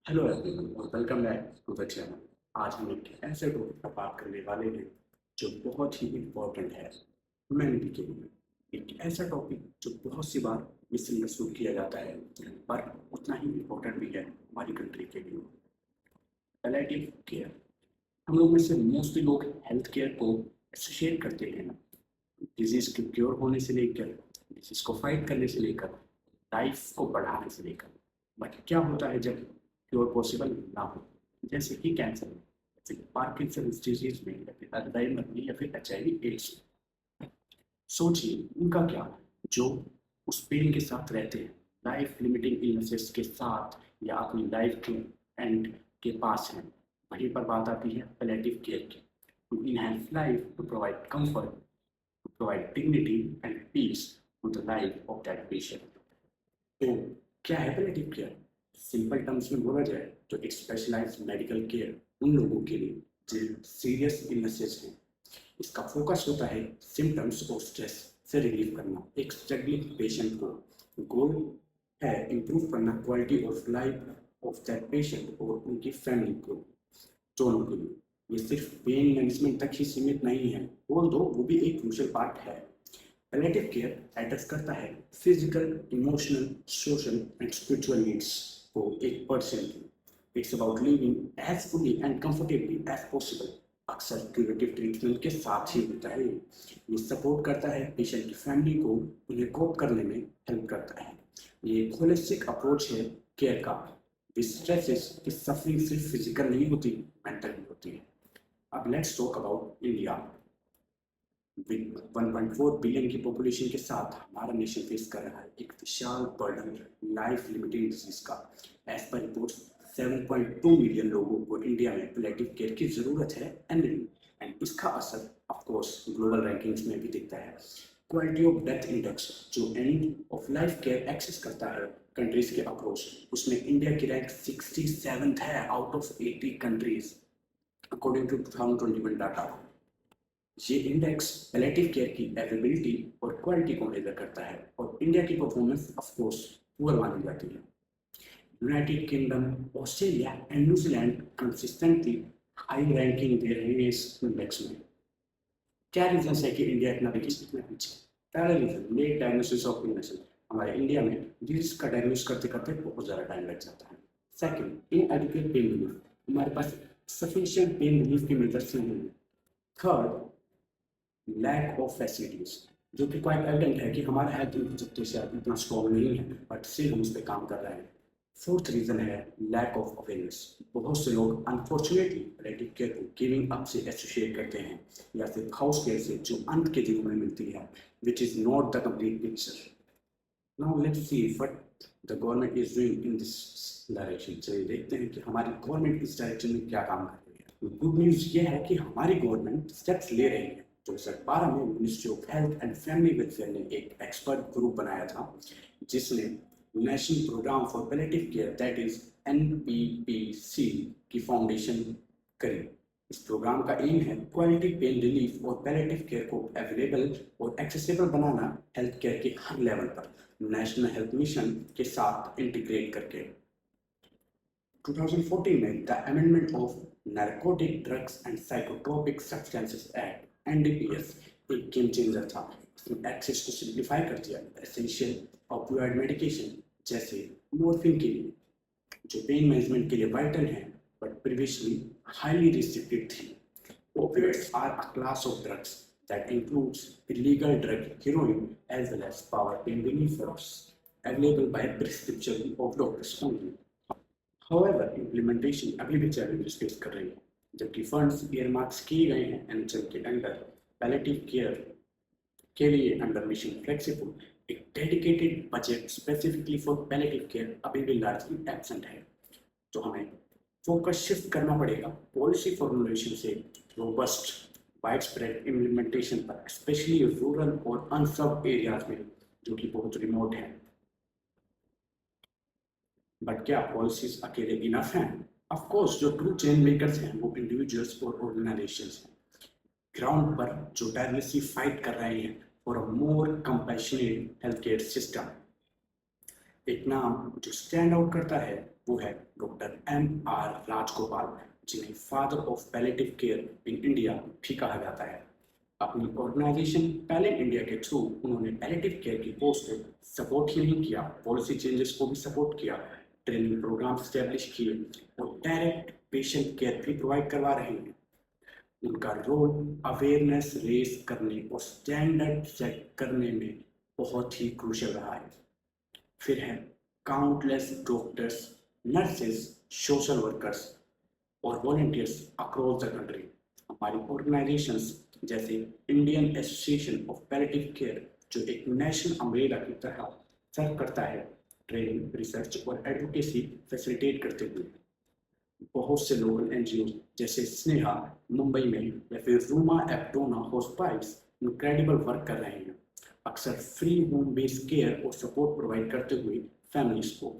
Hello everyone और welcome back to the channel. आज हम एक ऐसे टॉपिक पर बात करने वाले हैं जो बहुत ही इम्पोर्टेंट है ह्यूमैनिटी के लिए। एक ऐसा टॉपिक जो बहुत सी बार मिसअंडरस्टूड किया जाता है पर उतना ही इम्पोर्टेंट भी है हमारी कंट्री के लिए। Palliative care. हम लोग में से मोस्टली लोग हेल्थ केयर को एसोसिएट करते हैं डिजीज के क्योर होने से लेकर डिजीज को फाइट करने से लेकर लाइफ को बढ़ाने से लेकर। बट क्या होता है जब क्योर पॉसिबल ना हो, जैसे कि कैंसर में, जैसे पार्किंसन डिजीज में या फिर अल्जाइमर में या फिर एचआईवी एड्स में। सोचिए उनका क्या, जो उस पेन के साथ रहते हैं, लाइफ लिमिटिंग इलनेसेस के साथ या अपनी लाइफ के एंड के पास हैं। वहीं पर बात आती है पैलिएटिव केयर की, to enhance life, to provide comfort, to provide dignity and peace to the life of that patient. तो क्या है पैलिएटिव केयर? सिंपल टर्म्स में बोला जाए तो एक स्पेशलाइज्ड मेडिकल केयर उन लोगों के लिए जो सीरियस इलनेसेस हैं। इसका फोकस होता है सिम्टम्स और स्ट्रेस से रिलीव करना एक स्ट्रगलिंग पेशेंट को। गोल है इम्प्रूव करना quality of life of that patient और उनकी फैमिली को, दोनों के लिए। ये सिर्फ पेन मैनेजमेंट तक ही सीमित नहीं है, ऑल्दो वो भी एक क्रूशियल पार्ट है। पैलिएटिव केयर एड्रेस करता है physical, emotional, social and spiritual needs को एक पर्सन की। It's about living as fully and comfortably as possible. अक्सर क्यूरेटिव ट्रीटमेंट के साथ ही होता है। ये सपोर्ट करता है पेशेंट की फैमिली को, उन्हें कोप करने में हेल्प करता है। ये एक होलिस्टिक अप्रोच है केयर का। स्ट्रेसेस की सफरिंग सिर्फ फिजिकल नहीं होती, मेंटल भी होती है। अब let's talk about India. With 1.4 billion की पॉपुलेशन के साथ हमारा नेशन फेस कर रहा है एक विशाल बर्डन लाइफ लिमिटिंग डिजीज का। एज पर रिपोर्ट 7.2 मिलियन लोगों को इंडिया में पैलिएटिव केयर की जरूरत है एनुअली। एंड इसका असर ऑफ कोर्स ग्लोबल रैंकिंग्स में भी दिखता है। क्वालिटी ऑफ डेथ इंडेक्स जो end of life care assess करता है कंट्रीज के अप्रोच, उसमें इंडिया की रैंक 67 है out of 80 countries according to 2021 data. ये इंडेक्स पैलिएटिव केयर की अवेलेबिलिटी और क्वालिटी को मेजर करता है और इंडिया की परफॉर्मेंस ऑफ कोर्स पुअर मानी जाती है। United Kingdom, Australia and New Zealand consistently high ranking दे रहे हैं इस इंडेक्स में। क्या रीजन है कि इंडिया इतना इतना पीछे? पहला reason late diagnosis of illness. हमारे इंडिया में डिजीज का डायग्नोस करते करते बहुत ज़्यादा टाइम लग जाता है। Second, inadequate pain relief. हमारे पास सफिशिएंट पेन रिलीफ की मेजर्स नहीं है। थर्ड, लैक ऑफ फैसिलिटीज, जो कि क्वाइट एविडेंट है कि हमारा हेल्थ इंफ्रास्ट्रक्चर से इतना स्ट्रॉन्ग नहीं है, बट स्टिल हम उस पर काम कर रहे हैं। फोर्थ रीजन है लैक ऑफ अवेयरनेस। बहुत से लोग अनफॉर्चुनेटली पैलिएटिव केयर को गिविंग अप से एसोसिएट करते हैं या फिर हाउस केयर से जो अंत के दिनों में मिलती है, which is not the complete picture. Now let's see what the government is doing in this direction. चलिए देखते हैं कि हमारी गवर्नमेंट इस डायरेक्शन में क्या काम कर रही है। गुड न्यूज़ ये है कि हमारी गवर्नमेंट स्टेप्स ले रही है। 2012 में ministry of health and family welfare ने एक एक्सपर्ट ग्रुप बनाया था जिसने national programme for palliative care that is NPPC की फाउंडेशन करी। इस प्रोग्राम का एम है क्वालिटी पेन रिलीफ और पैलिएटिव केयर को अवेलेबल और एक्सेसिबल बनाना हेल्थ केयर के हर लेवल पर नेशनल हेल्थ मिशन के साथ इंटीग्रेट करके। 2014 में the amendment of narcotic drugs and psychotropic substances act NDPS एक गेम चेंजर था। इसने एक्सेस को सिंप्लीफाई कर दिया। एसेंशियल ऑपियोइड मेडिकेशन जैसे मॉर्फिन के लिए, जो पेन मैनेजमेंट के लिए वाइटल है बट प्रीवियसली हाईली रिस्ट्रिक्टेड थी। Opioids are a class of drugs that includes illegal drug heroin as well as power pain relievers available by prescription of doctors only. However, implementation अभी भी challenges face कर रही है, जबकि funds earmarks किए गए हैं एनएचएम के अंडर पैलिएटिव केयर के लिए अंडर मिशन फ्लेक्सिबल। एक dedicated budget specifically for palliative care अभी भी लार्जली एब्सेंट है। तो हमें फोकस शिफ्ट करना पड़ेगा पॉलिसी फॉर्मुलेशन से रोबस्ट वाइड स्प्रेड इम्प्लीमेंटेशन पर, स्पेशली रूरल और अनसर्व्ड एरियाज में जो कि बहुत रिमोट हैं। बट क्या पॉलिसीज अकेले इनफ हैं? ऑफ कोर्स जो ट्रू चेंज मेकर्स हैं वो इंडिविजुअल्स और ऑर्गेनाइजेशंस हैं ग्राउंड पर जो टायरलेसली फाइट कर रहे हैं for a more compassionate health care system. एक नाम जो स्टैंड आउट करता है वो है डॉक्टर M.R. राजगोपाल, जिन्हें father of palliative care in India भी कहा जाता है। अपनी ऑर्गेनाइजेशन पैलेट इंडिया के थ्रू उन्होंने पैलेटिव केयर की पोस्ट को सपोर्ट ही नहीं किया, पॉलिसी चेंजेस को भी सपोर्ट किया, ट्रेनिंग प्रोग्राम स्टैब्लिश किए और डायरेक्ट पेशेंट केयर भी प्रोवाइड करवा रहे हैं। उनका रोल अवेयरनेस रेस करने और स्टैंडर्ड सेट करने में बहुत ही क्रूशियल रहा है। फिर है countless doctors, nurses, social workers और वॉलंटियर्स अक्रॉस द कंट्री। हमारी ऑर्गेनाइजेशंस जैसे Indian association of palliative care, जो एक नेशनल अम्ब्रेला की तरह सर्व करता है, ट्रेनिंग, रिसर्च और एडवोकेसी फैसिलिटेट करते हुए। बहुत से लोकल एनजीओ जैसे स्नेहा मुंबई में या फिर रूमा एप्टोना हॉस्पिटल्स इनक्रेडिबल वर्क कर रहे हैं, अक्सर फ्री होम बेस्ड केयर और सपोर्ट प्रोवाइड करते हुए फैमिलीज को।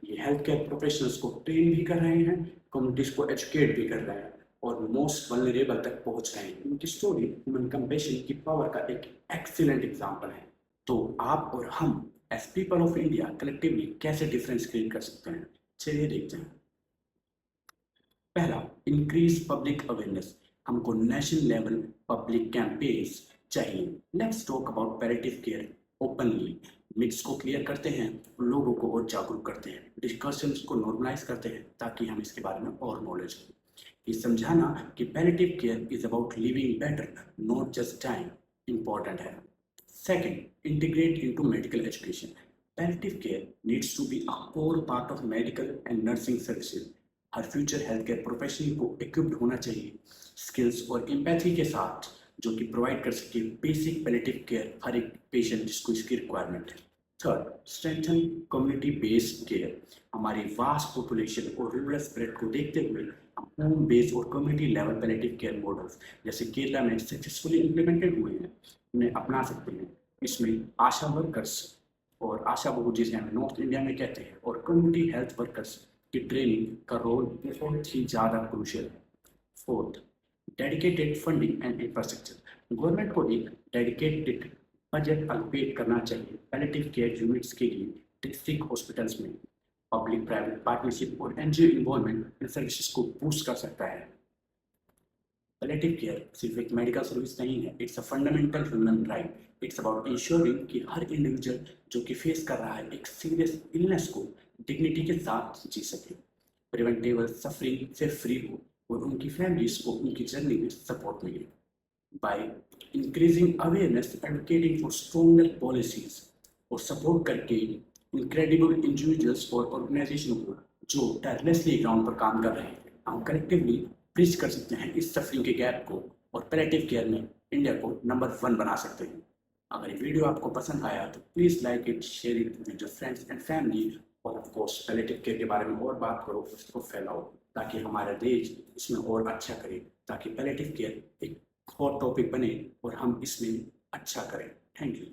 ये हेल्थ केयर प्रोफेशनल्स को ट्रेन भी कर रहे हैं, कम्युनिटीज को एजुकेट भी कर रहे हैं और मोस्ट वल्नरेबल तक पहुंच रहे हैं। उनकी स्टोरी ह्यूमन कंपैशन की पावर का एक एक्सीलेंट एग्जांपल है। तो आप और हम as people of India collectively कैसे डिफरेंस क्रिएट कर सकते हैं, चलिए देखते हैं। पहला, इंक्रीज पब्लिक अवेयरनेस। हमको नेशनल लेवल पब्लिक कैंपेन्स चाहिए। Let's talk about palliative care openly. Myths को क्लियर करते हैं, लोगों को और जागरूक करते हैं, डिस्कशंस को नॉर्मलाइज करते हैं ताकि हम इसके बारे में और नॉलेज हो। ये समझाना कि palliative care is about living better, not just time, important है। Second, integrate into medical education. Palliative care needs to be a core part of medical and nursing services. हर फ्यूचर हेल्थ केयर प्रोफेशनल को equipped होना चाहिए skills और empathy के साथ, जो कि प्रोवाइड कर सके बेसिक पैलेटिव केयर हर एक पेशेंट जिसको इसकी रिक्वायरमेंट है। Third, strengthen community based care. हमारी वास्ट पॉपुलेशन और रूरल स्प्रेड को देखते हुए हम होम बेस्ड और community level palliative care models जैसे केरला में सक्सेसफुली इम्प्लीमेंटेड हुए हैं उन्हें अपना सकते हैं। इसमें आशा वर्कर्स और आशा बहू जिसे हम नॉर्थ इंडिया में कहते हैं और कम्युनिटी हेल्थ वर्कर्स की ट्रेनिंग का रोल बहुत ही ज़्यादा क्रूशियल है। Fourth, dedicated funding and infrastructure. Government को एक डेडिकेटेड बजट अलोकेट करना चाहिए पैलेटिव केयर यूनिट्स के लिए डिस्ट्रिक्ट हॉस्पिटल्स में। पब्लिक प्राइवेट पार्टनरशिप और एनजीओ इन्वॉल्वमेंट इन सर्विसेज को बूस्ट कर सकता है। पैलेटिव केयर सिर्फ एक मेडिकल सर्विस नहीं है, it's a fundamental human right. It's about ensuring कि हर इंडिविजुअल जो कि फेस कर रहा है एक सीरियस इलनेस को डिग्निटी के साथ जी सके, प्रिवेंटेबल सफरिंग से फ्री हो और उनकी फैमिलीज को उनकी जर्नी में सपोर्ट मिले। By increasing awareness, advocating for stronger policies और सपोर्ट करके इनक्रेडिबल इंडिविजुअल्स और ऑर्गेनाइजेशन को जो टायरलेसली ग्राउंड पर काम कर रहे हैं, हम कलेक्टिवली ब्रिज कर सकते हैं इस सफरिंग के गैप को और पैलेटिव केयर में इंडिया को नंबर 1 बना सकते हैं। अगर ये वीडियो आपको पसंद आया तो please like it, share it with your friends and family और ऑफ कोर्स पैलेटिव केयर के बारे में और बात करो, उसको फैलाओ ताकि हमारा देश इसमें और अच्छा करे, ताकि पैलेटिव केयर एक हॉट टॉपिक बने और हम इसमें अच्छा करें। Thank you.